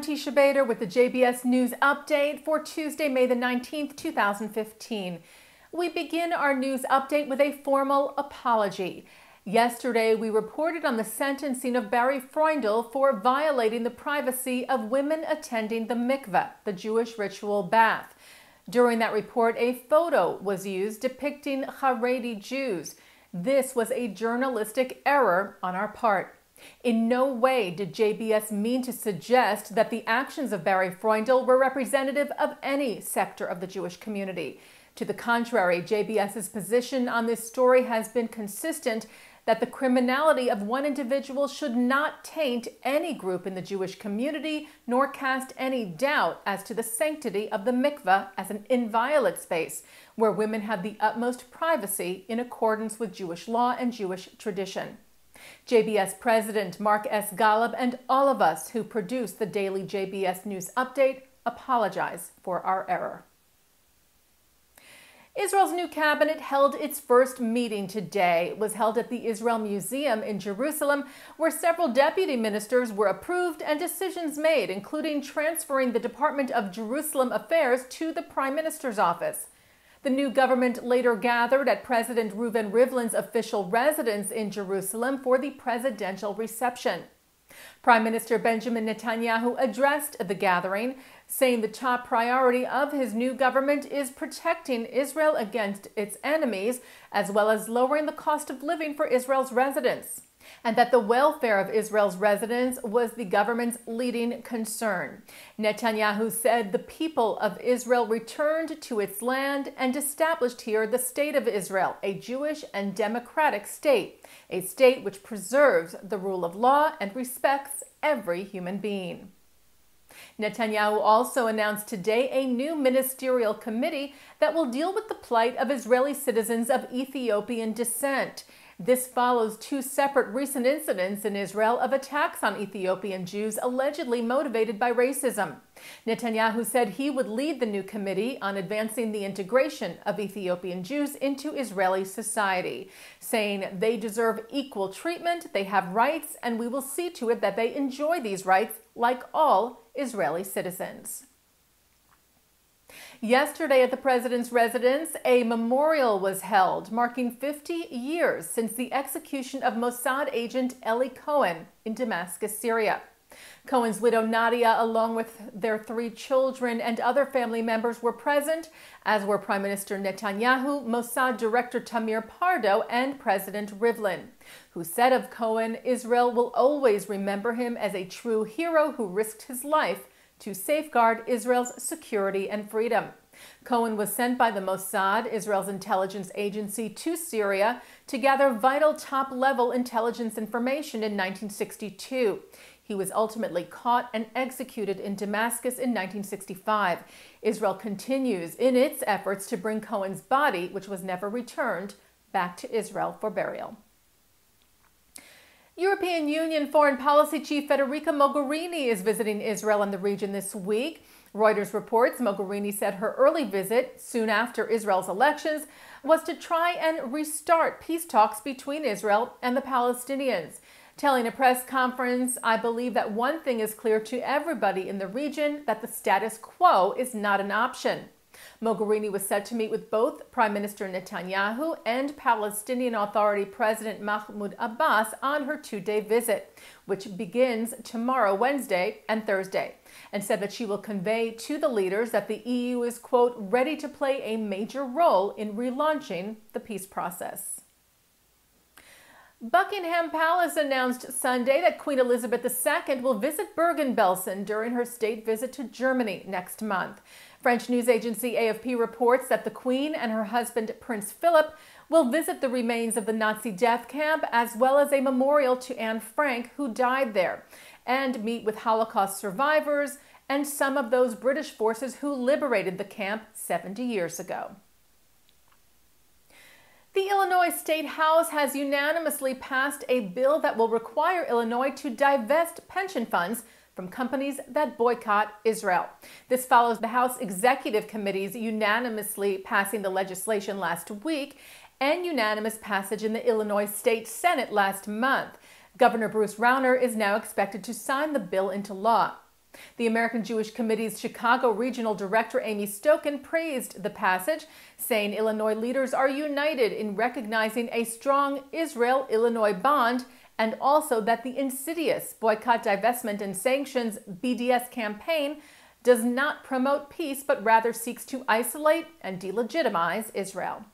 I'm Tisha Bader with the JBS News Update for Tuesday, May the 19th, 2015. We begin our news update with a formal apology. Yesterday, we reported on the sentencing of Barry Freundel for violating the privacy of women attending the mikveh, the Jewish ritual bath. During that report, a photo was used depicting Haredi Jews. This was a journalistic error on our part. In no way did JBS mean to suggest that the actions of Barry Freundel were representative of any sector of the Jewish community. To the contrary, JBS's position on this story has been consistent that the criminality of one individual should not taint any group in the Jewish community, nor cast any doubt as to the sanctity of the mikveh as an inviolate space where women have the utmost privacy in accordance with Jewish law and Jewish tradition. JBS President Mark S. Golub and all of us who produce the daily JBS News Update apologize for our error. Israel's new cabinet held its first meeting today. It was held at the Israel Museum in Jerusalem, where several deputy ministers were approved and decisions made, including transferring the Department of Jerusalem Affairs to the Prime Minister's office. The new government later gathered at President Reuven Rivlin's official residence in Jerusalem for the presidential reception. Prime Minister Benjamin Netanyahu addressed the gathering, saying the top priority of his new government is protecting Israel against its enemies, as well as lowering the cost of living for Israel's residents, and that the welfare of Israel's residents was the government's leading concern. Netanyahu said the people of Israel returned to its land and established here the State of Israel, a Jewish and democratic state, a state which preserves the rule of law and respects every human being. Netanyahu also announced today a new ministerial committee that will deal with the plight of Israeli citizens of Ethiopian descent. This follows two separate recent incidents in Israel of attacks on Ethiopian Jews allegedly motivated by racism. Netanyahu said he would lead the new committee on advancing the integration of Ethiopian Jews into Israeli society, saying they deserve equal treatment, they have rights, and we will see to it that they enjoy these rights like all Israeli citizens. Yesterday at the president's residence, a memorial was held marking 50 years since the execution of Mossad agent Eli Cohen in Damascus, Syria. Cohen's widow Nadia, along with their 3 children and other family members, were present, as were Prime Minister Netanyahu, Mossad Director Tamir Pardo, and President Rivlin, who said of Cohen, Israel will always remember him as a true hero who risked his life to safeguard Israel's security and freedom. Cohen was sent by the Mossad, Israel's intelligence agency, to Syria to gather vital top-level intelligence information in 1962. He was ultimately caught and executed in Damascus in 1965. Israel continues in its efforts to bring Cohen's body, which was never returned, back to Israel for burial. European Union Foreign Policy Chief Federica Mogherini is visiting Israel and the region this week. Reuters reports Mogherini said her early visit, soon after Israel's elections, was to try and restart peace talks between Israel and the Palestinians. Telling a press conference, "I believe that one thing is clear to everybody in the region, that the status quo is not an option." Mogherini was set to meet with both Prime Minister Netanyahu and Palestinian Authority President Mahmoud Abbas on her 2-day visit, which begins tomorrow, Wednesday, and Thursday, and said that she will convey to the leaders that the EU is, quote, ready to play a major role in relaunching the peace process. Buckingham Palace announced Sunday that Queen Elizabeth II will visit Bergen-Belsen during her state visit to Germany next month. French news agency AFP reports that the Queen and her husband Prince Philip will visit the remains of the Nazi death camp, as well as a memorial to Anne Frank, who died there, and meet with Holocaust survivors and some of those British forces who liberated the camp 70 years ago. The Illinois State House has unanimously passed a bill that will require Illinois to divest pension funds from companies that boycott Israel. This follows the House Executive Committee's unanimously passing the legislation last week and unanimous passage in the Illinois State Senate last month. Governor Bruce Rauner is now expected to sign the bill into law. The American Jewish Committee's Chicago Regional Director Amy Stokin praised the passage, saying Illinois leaders are united in recognizing a strong Israel-Illinois bond, and also that the insidious boycott, divestment, and sanctions BDS campaign does not promote peace, but rather seeks to isolate and delegitimize Israel.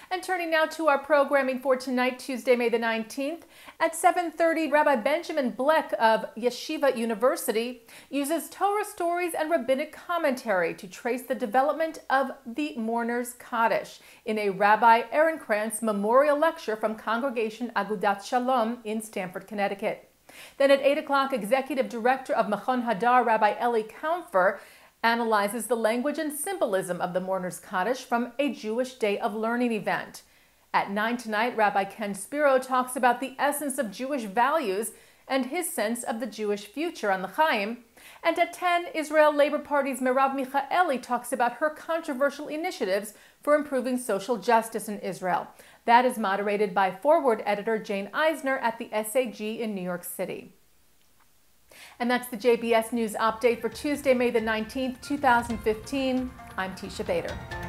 And turning now to our programming for tonight, Tuesday, May the 19th, at 7:30, Rabbi Benjamin Bleck of Yeshiva University uses Torah stories and rabbinic commentary to trace the development of the Mourner's Kaddish in a Rabbi Aaron Krantz memorial lecture from Congregation Agudat Shalom in Stamford, Connecticut. Then at 8 o'clock, Executive Director of Machon Hadar, Rabbi Eli Kampfer, analyzes the language and symbolism of the Mourner's Kaddish from a Jewish Day of Learning event. At 9 tonight, Rabbi Ken Spiro talks about the essence of Jewish values and his sense of the Jewish future on the Chaim. And at 10, Israel Labor Party's Merav Michaeli talks about her controversial initiatives for improving social justice in Israel. That is moderated by Forward editor Jane Eisner at the SAG in New York City. And that's the JBS News Update for Tuesday, May the 19th, 2015. I'm Tisha Bader.